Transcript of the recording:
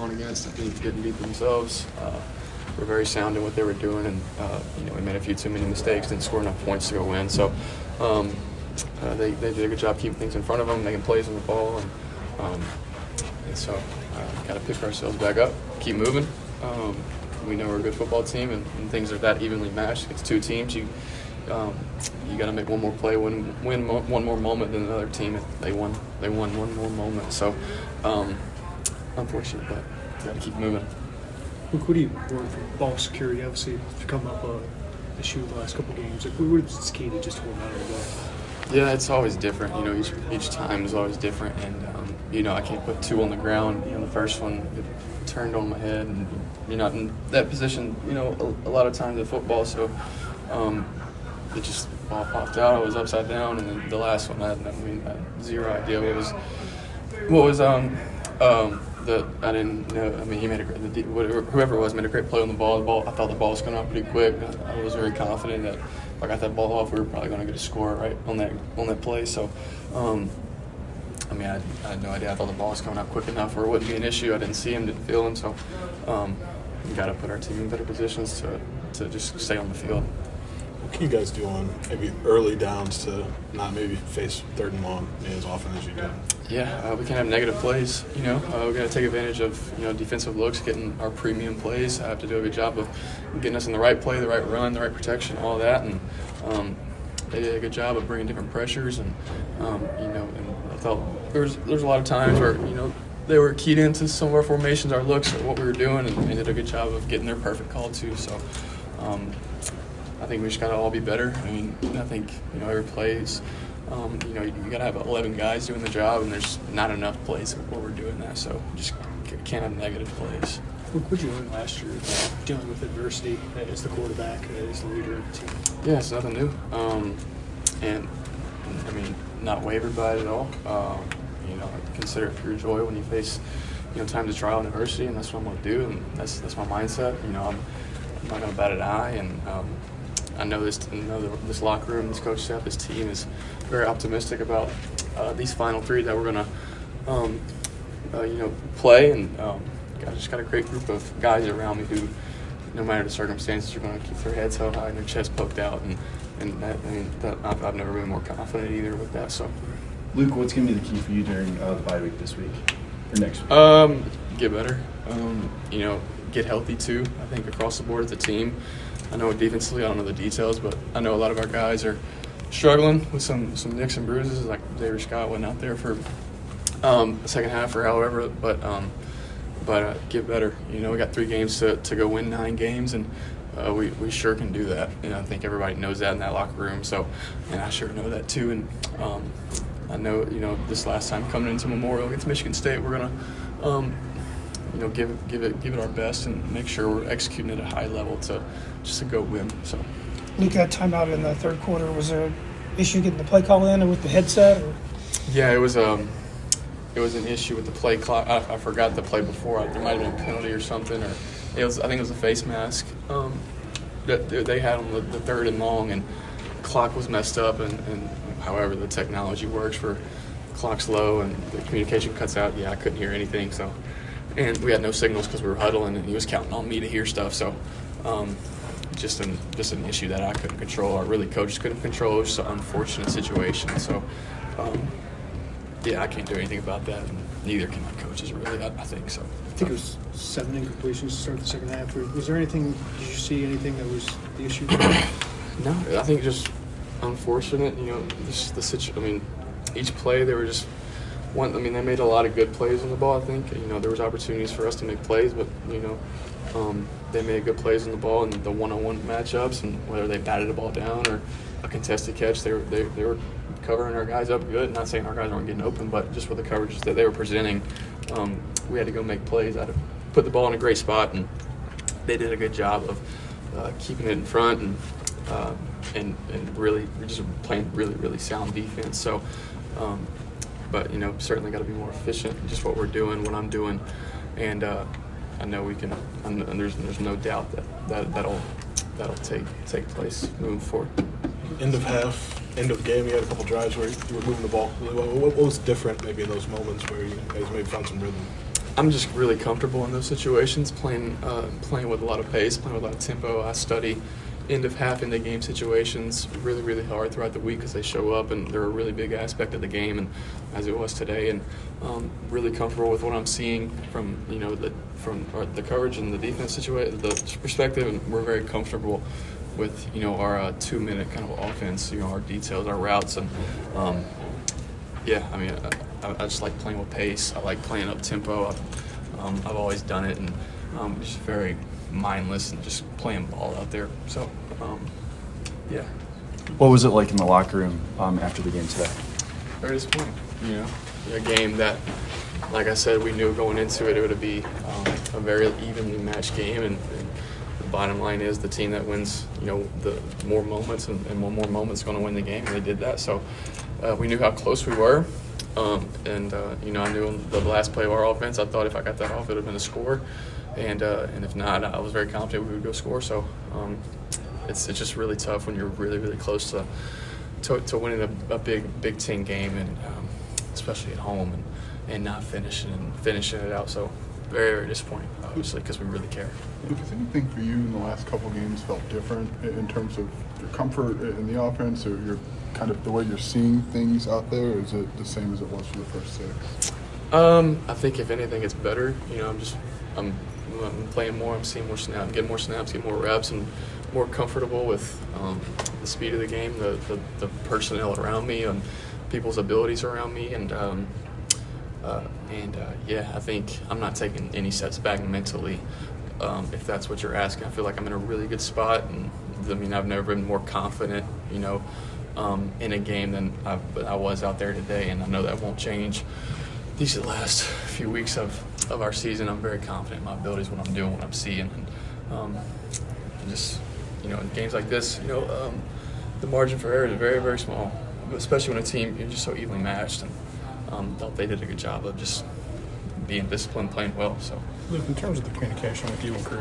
going against. I think getting beat themselves. Were very sound in what they were doing, and we made a few too many mistakes, didn't score enough points to go win. So they did a good job keeping things in front of them, making plays on the ball, and so got to pick ourselves back up, keep moving. We know we're a good football team, and things are that evenly matched. It's two teams. You got to make one more play, win one more moment than the other team. They won one more moment. So unfortunate, but got to keep moving. Luke, what do you worry for ball security? Obviously, it's become up an issue the last couple games. Like, what is key to just hold on to the ball? Yeah, it's always different. Each time is always different, and I can't put two on the ground. The first one it turned on my head, and you're not in that position. A lot of times in football, so it just ball popped out. I was upside down, and then the last one, I had zero idea what was that I didn't know. He made whoever it was made a great play on the ball. I thought the ball was coming out pretty quick. I was very confident that if I got that ball off, we were probably going to get a score right on that play. So, I had no idea. I thought the ball was coming out quick enough where it wouldn't be an issue. I didn't see him, didn't feel him. So, we got to put our team in better positions to just stay on the field. What can you guys do on maybe early downs to not maybe face 3rd and long as often as you do? Yeah, we can have negative plays. We got to take advantage of defensive looks, getting our premium plays. I have to do a good job of getting us in the right play, the right run, the right protection, all that. And they did a good job of bringing different pressures. And and I thought there's a lot of times where they were keyed into some of our formations, our looks, what we were doing, and they did a good job of getting their perfect call too. So. I think we just got to all be better. I think every play is, you got to have 11 guys doing the job, and there's not enough plays where we're doing that. So just can't have negative plays. What did you learn last year dealing with adversity as the quarterback, as the leader of the team? Yeah, it's nothing new, and not wavered by it at all. I consider it pure joy when you face times of trial and adversity, and that's what I'm going to do, and that's my mindset. I'm not going to bat an eye, and I know this locker room, this coach staff, this team is very optimistic about these final 3 that we're going to, play. And I just got a great group of guys around me who, no matter the circumstances, are going to keep their heads held high and their chest poked out. And I've never been more confident either with that. So, Luke, what's going to be the key for you during the bye week this week or next week? Get better. Get healthy too. I think across the board as a team. I know defensively, I don't know the details, but I know a lot of our guys are struggling with some nicks and bruises. Like Xavier Scott went out there for the second half or however, but get better. We got 3 games to go win 9 games, and we sure can do that. And I think everybody knows that in that locker room. So, and I sure know that too. And I know this last time coming into Memorial against Michigan State, we're gonna give it our best and make sure we're executing at a high level to go win. So, Luke got timeout in the 3rd quarter. Was there an issue getting the play call in or with the headset? Or? Yeah, it was an issue with the play clock. I forgot the play before. There might have been a penalty or something, or I think it was a face mask that they had on the 3rd and long, and the clock was messed up. And however the technology works for clock's low and the communication cuts out. Yeah, I couldn't hear anything. So. And we had no signals because we were huddling, and he was counting on me to hear stuff. So, just an issue that I couldn't control. Our really coaches couldn't control. It was an unfortunate situation. So, I can't do anything about that, and neither can my coaches really. I think so. I think it was 7 incompletions to start the second half. Was there anything? Did you see anything that was the issue? No, I think just unfortunate. Each play they were just. They made a lot of good plays on the ball, I think. There was opportunities for us to make plays, but, they made good plays on the ball and the one-on-one matchups, and whether they batted the ball down or a contested catch, they were covering our guys up good. Not saying our guys weren't getting open, but just with the coverages that they were presenting, we had to go make plays. I had to put the ball in a great spot, and they did a good job of keeping it in front and really just playing really, really sound defense. So, but certainly got to be more efficient in just what we're doing, what I'm doing, and I know we can. And there's no doubt that'll take place moving forward. End of half, end of game, you had a couple drives where you were moving the ball really well. What was different maybe in those moments where you guys maybe found some rhythm? I'm just really comfortable in those situations, playing with a lot of pace, playing with a lot of tempo. I study end of half, end of game situations really, really hard throughout the week because they show up and they're a really big aspect of the game, and as it was today. And really comfortable with what I'm seeing from the coverage and the defense situation, the perspective, and we're very comfortable with our 2-minute kind of offense, our details, our routes, and yeah, I mean, I just like playing with pace. I like playing up tempo. I've always done it, and just very mindless and just playing ball out there. So, yeah. What was it like in the locker room after the game today? Very disappointing. A game that, like I said, we knew going into it would be a very evenly matched game, and the bottom line is the team that wins, the more moments and one more moment's going to win the game, and they did that. So we knew how close we were, and I knew in the last play of our offense, I thought if I got that off, it would have been a score, and if not, I was very confident we would go score. So it's just really tough when you're really, really close to winning a big Ten game, and especially at home, and not finishing it out. So very, very disappointing, obviously, because we really care. Luke, has anything for you in the last couple of games felt different in terms of your comfort in the offense, or your kind of the way you're seeing things out there, or is it the same as it was for the first 6? I think if anything, it's better. I'm playing more. I'm seeing more snaps, getting more snaps, getting more reps, and more comfortable with the speed of the game, the personnel around me, and people's abilities around me, and yeah, I think I'm not taking any steps back mentally. If that's what you're asking, I feel like I'm in a really good spot, and I've never been more confident, in a game than I was out there today, and I know that won't change. These are the last few weeks of our season. I'm very confident in my abilities, what I'm doing, what I'm seeing, and just in games like this, the margin for error is very, very small, especially when a team you're just so evenly matched. And thought they did a good job of just being disciplined, playing well. So, Luke, in terms of the communication with you and Chris,